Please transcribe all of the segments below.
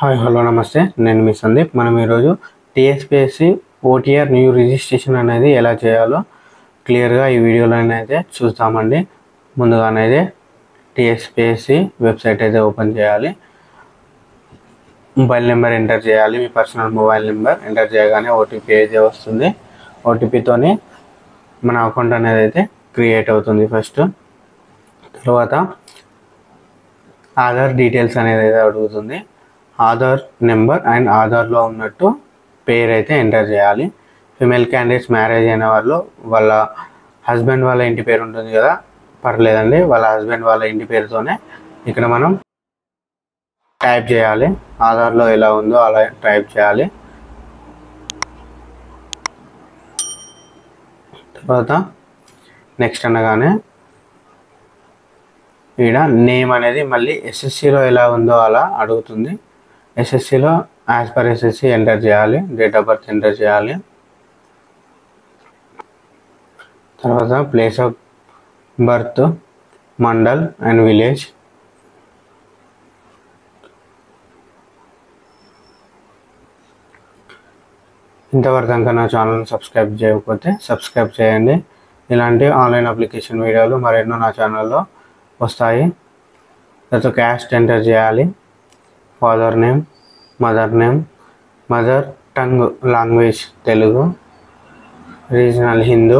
Hi hello నమస్తే, నేను మీ సందీప్. మనం ఈరోజు టీఎస్పీఎస్సీ ఓటీఆర్ న్యూ రిజిస్ట్రేషన్ అనేది ఎలా చేయాలో క్లియర్గా ఈ వీడియోలో అయితే చూస్తామండి. ముందుగానైతే టీఎస్పీఎస్సీ వెబ్సైట్ అయితే ఓపెన్ చేయాలి. మొబైల్ నెంబర్ ఎంటర్ చేయాలి. మీ పర్సనల్ మొబైల్ నెంబర్ ఎంటర్ చేయగానే ఓటీపీ అయితే వస్తుంది. ఓటీపీతోని మన అకౌంట్ అనేది అయితే క్రియేట్ అవుతుంది. ఫస్ట్ తర్వాత ఆధార్ డీటెయిల్స్ అనేది అయితే అడుగుతుంది. ఆధార్ నెంబర్ అండ్ ఆధార్లో ఉన్నట్టు పేరు అయితే ఎంటర్ చేయాలి. ఫిమేల్ క్యాండిడేట్స్ మ్యారేజ్ అయిన వాళ్ళు వాళ్ళ హస్బెండ్ వాళ్ళ ఇంటి పేరు ఉంటుంది కదా, పర్లేదండి, వాళ్ళ హస్బెండ్ వాళ్ళ ఇంటి పేరుతోనే ఇక్కడ మనం టైప్ చేయాలి. ఆధార్లో ఎలా ఉందో అలా టైప్ చేయాలి. తర్వాత నెక్స్ట్ అనగానే ఇక్కడ నేమ్ అనేది మళ్ళీ ఎస్ఎస్సిలో ఎలా ఉందో అలా అడుగుతుంది. ఎస్ఎస్సిలో యాజ్ పర్ ఎస్ఎస్సి ఎంటర్ చేయాలి. డేట్ ఆఫ్ బర్త్ ఎంటర్ చేయాలి. తర్వాత place of birth, mandal and village. ఇంతవరకు కనుక నా ఛానల్ని సబ్స్క్రైబ్ చేయకపోతే సబ్స్క్రైబ్ చేయండి. ఇలాంటి ఆన్లైన్ అప్లికేషన్ వీడియోలు మరెన్నో నా ఛానల్లో వస్తాయి. తర్వాత క్యాస్ట్ ఎంటర్ చేయాలి. Father name, mother name, mother tongue language Telugu, regional Hindu,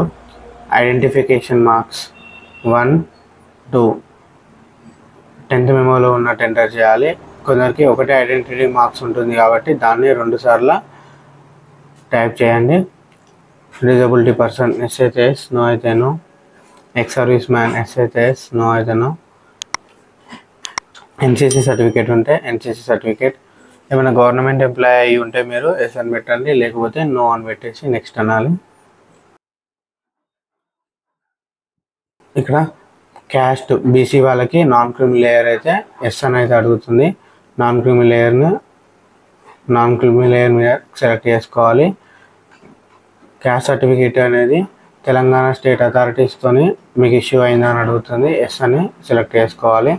identification marks 1, 2 10th మెమోలో ఉన్నట్టు ఎంటర్ చేయాలి. కొందరికి ఒకటే ఐడెంటిటీ మార్క్స్ ఉంటుంది కాబట్టి దాన్ని 2 సార్లు టైప్ చేయండి. డిజబిలిటీ పర్సన్ ఎస్ అయితే ఎస్, నో అయితే no. Ex service man yes అయితే ఎస్, నో అయితే నో. ఎన్సీసీ సర్టిఫికేట్ ఉంటే ఎన్సీసీ సర్టిఫికేట్. ఏమైనా గవర్నమెంట్ ఎంప్లాయీ అయి ఉంటే మీరు ఎస్ అని పెట్టండి, లేకపోతే నో అని పెట్టేసి నెక్స్ట్ అనాలి. ఇక్కడ క్యాస్ట్ బీసీ వాళ్ళకి నాన్ క్రిమి లేయర్ అయితే ఎస్ అని అయితే అడుగుతుంది. నాన్ క్రిమి లేయర్ మీద సెలెక్ట్ చేసుకోవాలి. క్యాస్ట్ సర్టిఫికేట్ అనేది తెలంగాణ స్టేట్ అథారిటీస్తోని మీకు ఇష్యూ అయిందని అడుగుతుంది. ఎస్ అని సెలెక్ట్ చేసుకోవాలి.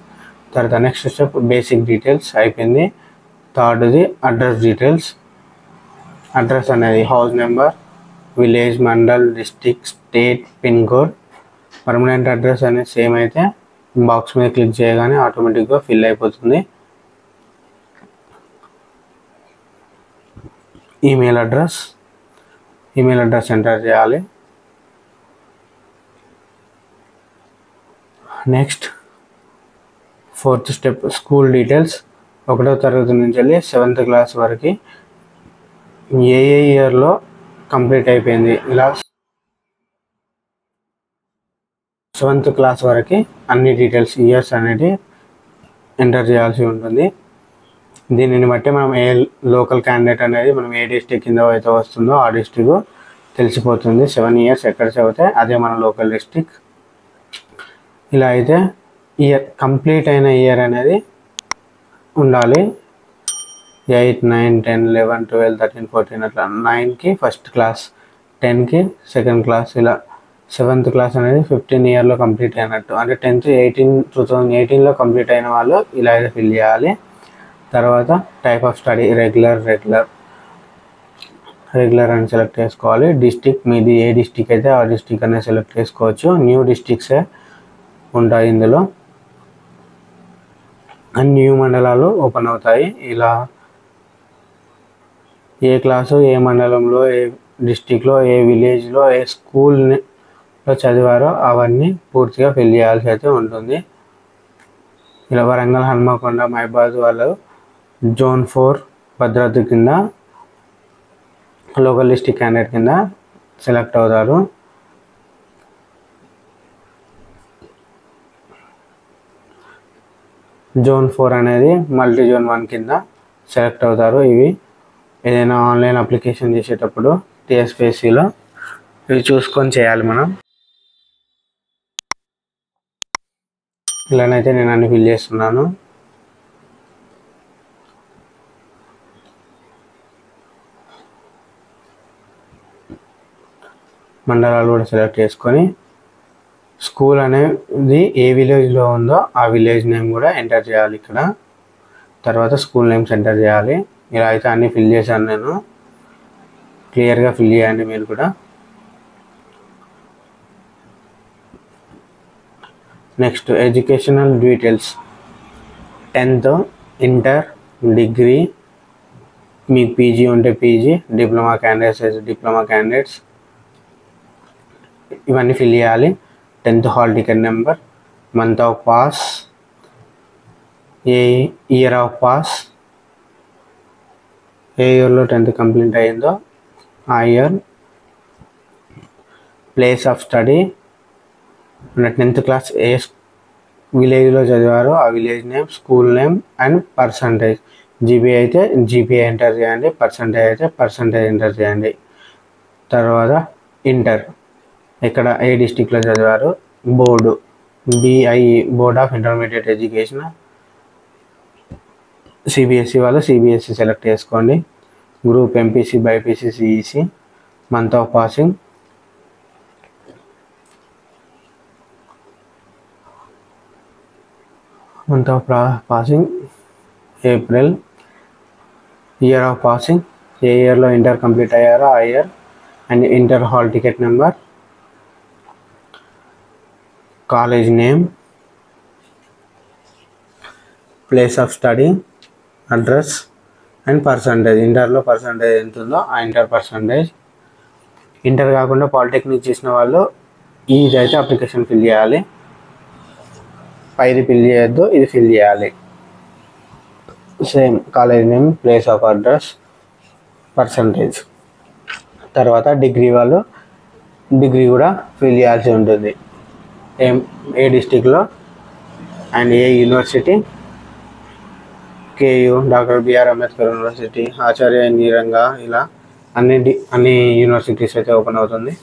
తర్వాత నెక్స్ట్ స్టెప్ బేసిక్ డీటెయిల్స్ అయిపోయింది. థర్డ్ది అడ్రస్ డీటెయిల్స్. అడ్రస్ అనేది house number, village, mandal, district, state, pin code. Permanent address అనేది సేమ్ అయితే బాక్స్ మీద క్లిక్ చేయగానే ఆటోమేటిక్గా ఫిల్ అయిపోతుంది. ఈమెయిల్ అడ్రస్ ఎంటర్ చేయాలి. Next 4th step school details. 1వ తరగతి నుంచి వెళ్ళి 7th క్లాస్ వరకు ఏ ఇయర్లో కంప్లీట్ అయిపోయింది, ఇలా 7th క్లాస్ వరకు అన్ని డీటెయిల్స్ ఇయర్స్ అనేది ఎంటర్ చేయాల్సి ఉంటుంది. దీనిని బట్టి మనం ఏ లోకల్ క్యాండిడేట్ అనేది మనం ఏ డిస్ట్రిక్ట్ కింద అయితే వస్తుందో ఆ డిస్ట్రిక్ట్ తెలిసిపోతుంది. 7 years ఎక్కడ చదివితే అదే మన లోకల్ డిస్ట్రిక్ట్. ఇలా అయితే ఇయర్ కంప్లీట్ అయిన ఇయర్ అనేది ఉండాలి. 8, 9, 10, 11, 12, 13, 14 అట్లా 9కి ఫస్ట్ క్లాస్, 10కి సెకండ్ క్లాస్, ఇలా 7th క్లాస్ అనేది 15 yearలో కంప్లీట్ అయినట్టు. అంటే 10th 2018లో కంప్లీట్ అయిన వాళ్ళు ఇలా అయితే ఫిల్ చేయాలి. తర్వాత టైప్ ఆఫ్ స్టడీ రెగ్యులర్ అని సెలెక్ట్ చేసుకోవాలి. డిస్ట్రిక్ట్ మీది ఏ డిస్ట్రిక్ట్ అయితే ఆ డిస్ట్రిక్ట్ అనేది సెలెక్ట్ చేసుకోవచ్చు. న్యూ డిస్ట్రిక్ట్సే ఉంటాయి ఇందులో. అన్ని న్యూ మండలాలు ఓపెన్ అవుతాయి. ఇలా ఏ క్లాసు, ఏ మండలంలో, ఏ డిస్ట్రిక్ట్లో, ఏ విలేజ్లో, ఏ స్కూల్లో చదివారో అవన్నీ పూర్తిగా ఫిల్ చేయాల్సి అయితే ఉంటుంది. ఇలా వరంగల్, హన్మకొండ, మహబాద్ వాళ్ళు Zone 4 భద్రాద్రి కింద లోకల్ డిస్ట్రిక్ట్ క్యాండిడేట్ కింద సెలెక్ట్ అవుతారు. Zone 4 అనేది మల్టీ జోన్ 1 కింద సెలెక్ట్ అవుతారు. ఇవి ఏదైనా ఆన్లైన్ అప్లికేషన్ చేసేటప్పుడు టీఎస్పీఎస్సీలో ఇవి చూసుకొని చేయాలి మనం. ఇలానైతే నేను అన్ని ఫిల్ చేస్తున్నాను. మండలాలు కూడా సెలెక్ట్ చేసుకొని స్కూల్ అనేది ఏ విలేజ్లో ఉందో ఆ విలేజ్ నేమ్ కూడా ఎంటర్ చేయాలి. ఇక్కడ తర్వాత స్కూల్ నేమ్స్ ఎంటర్ చేయాలి. ఇలా అయితే అన్నీ ఫిల్ చేశాను నేను. క్లియర్గా ఫిల్ చేయండి మీరు కూడా. Next educational details. 10th, inter, degree, మీకు పీజీ ఉంటే పీజీ, డిప్లొమా క్యాండిడేట్స్ అయితే డిప్లొమా క్యాండిడేట్స్, ఇవన్నీ ఫిల్ చేయాలి. 10th hall ticket number, month of pass, ఏ ఇయర్ ఆఫ్ పాస్, ఏ ఇయర్లో 10th కంప్లీట్ అయ్యిందో ఆ year, place of study, 10th class ఏ విలేజ్లో చదివారో ఆ village name, school name and percentage. GPA అయితే జీపీఏ ఎంటర్ చేయండి, పర్సంటేజ్ అయితే పర్సంటేజ్ ఎంటర్ చేయండి. తర్వాత ఇంటర్ ఇక్కడ ఏ డిస్టిక్లో చదివారు, board BIE board of intermediate education, CBSE వాళ్ళు సిబిఎస్ఈ సెలెక్ట్ చేసుకోండి. Group MPC BiPC CEC, month of passing, month of passing April, year of passing ఏ ఇయర్లో ఇంటర్ కంప్లీట్ అయ్యారో ఆ year and inter hall ticket number, college name, place of study, address and percentage. ఇంటర్లో percentage ఎంత ఉందో ఆ inter percentage. Inter కాకుండా polytechnic చేసిన వాళ్ళు ఇదైతే అప్లికేషన్ ఫిల్ చేయాలి. పైది ఫిల్ చేయొద్దు, ఇది ఫిల్ చేయాలి. Same college name, place of address, percentage. తర్వాత డిగ్రీ వాళ్ళు డిగ్రీ కూడా ఫిల్ చేయాల్సి ఉంటుంది. ఏ డిస్టిక్లో అండ్ ఏ university, KU doctor BR Ambedkar university, Acharya నీరంగా, ఇలా అన్ని యూనివర్సిటీస్ అయితే ఓపెన్ అవుతుంది.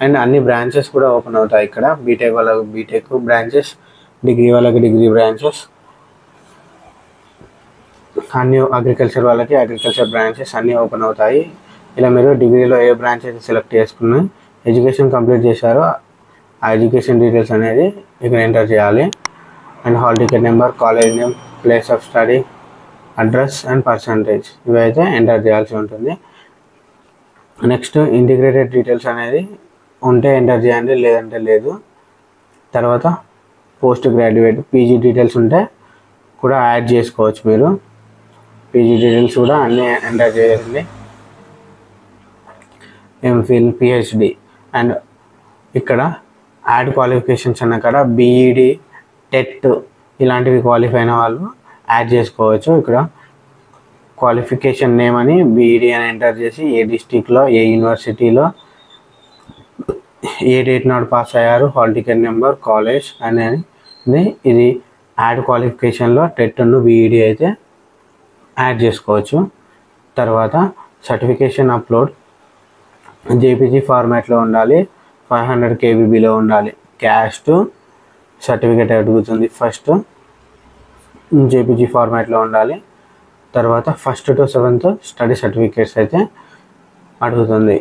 అండ్ అన్ని బ్రాంచెస్ కూడా ఓపెన్ అవుతాయి ఇక్కడ. బీటెక్ వాళ్ళకి బీటెక్ బ్రాంచెస్, డిగ్రీ వాళ్ళకి డిగ్రీ బ్రాంచెస్, అన్ని అగ్రికల్చర్ వాళ్ళకి అగ్రికల్చర్ బ్రాంచెస్ అన్నీ ఓపెన్ అవుతాయి. ఇలా మీరు డిగ్రీలో ఏ బ్రాంచ్ అయితే సెలెక్ట్ చేసుకుని ఎడ్యుకేషన్ కంప్లీట్ చేశారో ఆ ఎడ్యుకేషన్ డీటెయిల్స్ అనేది ఇక్కడ ఎంటర్ చేయాలి. And hall ticket number, college name, place of study, address and percentage ఇవి అయితే ఎంటర్ చేయాల్సి ఉంటుంది. నెక్స్ట్ ఇంటిగ్రేటెడ్ డీటెయిల్స్ అనేది ఉంటే ఎంటర్ చేయండి, లేదంటే లేదు. తర్వాత పోస్ట్ గ్రాడ్యుయేట్ పీజీ డీటెయిల్స్ ఉంటే కూడా యాడ్ చేసుకోవచ్చు మీరు. పీజీ డీటెయిల్స్ కూడా అన్నీ ఎంటర్ చేయండి. ఎంఫిల్, పిహెచ్డి అండ్ ఇక్కడ యాడ్ క్వాలిఫికేషన్స్ అన్న కాడ బీఈడి, టెట్ ఇలాంటివి క్వాలిఫై అయిన వాళ్ళు యాడ్ చేసుకోవచ్చు. ఇక్కడ క్వాలిఫికేషన్ నేమ్ అని బీఈడి అని ఎంటర్ చేసి ఏ డిస్టిక్లో ఏ యూనివర్సిటీలో ఏ డేట్ నాడు పాస్ అయ్యారు, హాల్ టికెట్ నెంబర్, కాలేజ్ అనేది ఇది యాడ్ క్వాలిఫికేషన్లో టెట్ను బీఈడి అయితే యాడ్ చేసుకోవచ్చు. తర్వాత సర్టిఫికేషన్ అప్లోడ్ జేపీజీ ఫార్మాట్లో ఉండాలి, 500 KBలో ఉండాలి. క్యాస్ట్ సర్టిఫికేట్ అడుగుతుంది, ఫస్ట్ జేపీజీ ఫార్మాట్లో ఉండాలి. తర్వాత 1st to 7th study certificates అయితే అడుగుతుంది.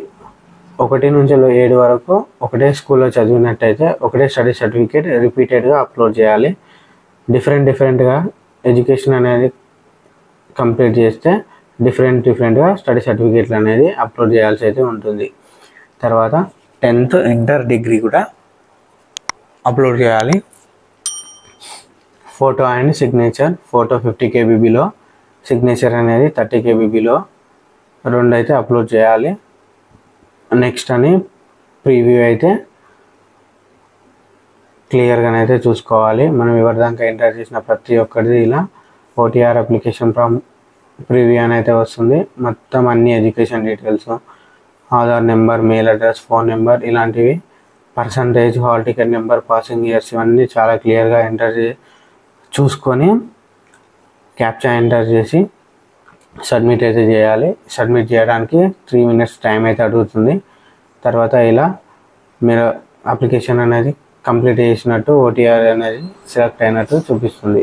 1 నుంచి 7 వరకు ఒకటే స్కూల్లో చదివినట్టయితే ఒకటే స్టడీ సర్టిఫికేట్ రిపీటెడ్గా అప్లోడ్ చేయాలి. డిఫరెంట్గా ఎడ్యుకేషన్ అనేది కంప్లీట్ చేస్తే డిఫరెంట్గా స్టడీ సర్టిఫికేట్లు అనేది అప్లోడ్ చేయాల్సి అయితే ఉంటుంది. తర్వాత 10th, ఇంటర్, డిగ్రీ కూడా అప్లోడ్ చేయాలి. ఫోటో అండ్ సిగ్నేచర్, ఫోటో 50 KBలో, సిగ్నేచర్ అనేది 30 KBలో 2 అయితే అప్లోడ్ చేయాలి. నెక్స్ట్ అని ప్రీవ్యూ అయితే క్లియర్గానైతే చూసుకోవాలి. మనం ఎవరిదాకా ఎంటర్ చేసిన ప్రతి ఒక్కరిది ఇలా ఓటీఆర్ అప్లికేషన్ ఫ్రమ్ ప్రివ్యూ అని అయితే వస్తుంది. మొత్తం అన్ని education details, Aadhaar number, mail address, phone number ఇలాంటివి, percentage, hall ticket number, passing years ఇవన్నీ చాలా క్లియర్గా ఎంటర్ చూసుకొని క్యాప్చా ఎంటర్ చేసి సబ్మిట్ అయితే చేయాలి. సబ్మిట్ చేయడానికి 3 minutes టైం అయితే అడుగుతుంది. తర్వాత ఇలా మీరు అప్లికేషన్ అనేది కంప్లీట్ చేసినట్టు, ఓటీఆర్ అనేది సెలెక్ట్ అయినట్టు చూపిస్తుంది.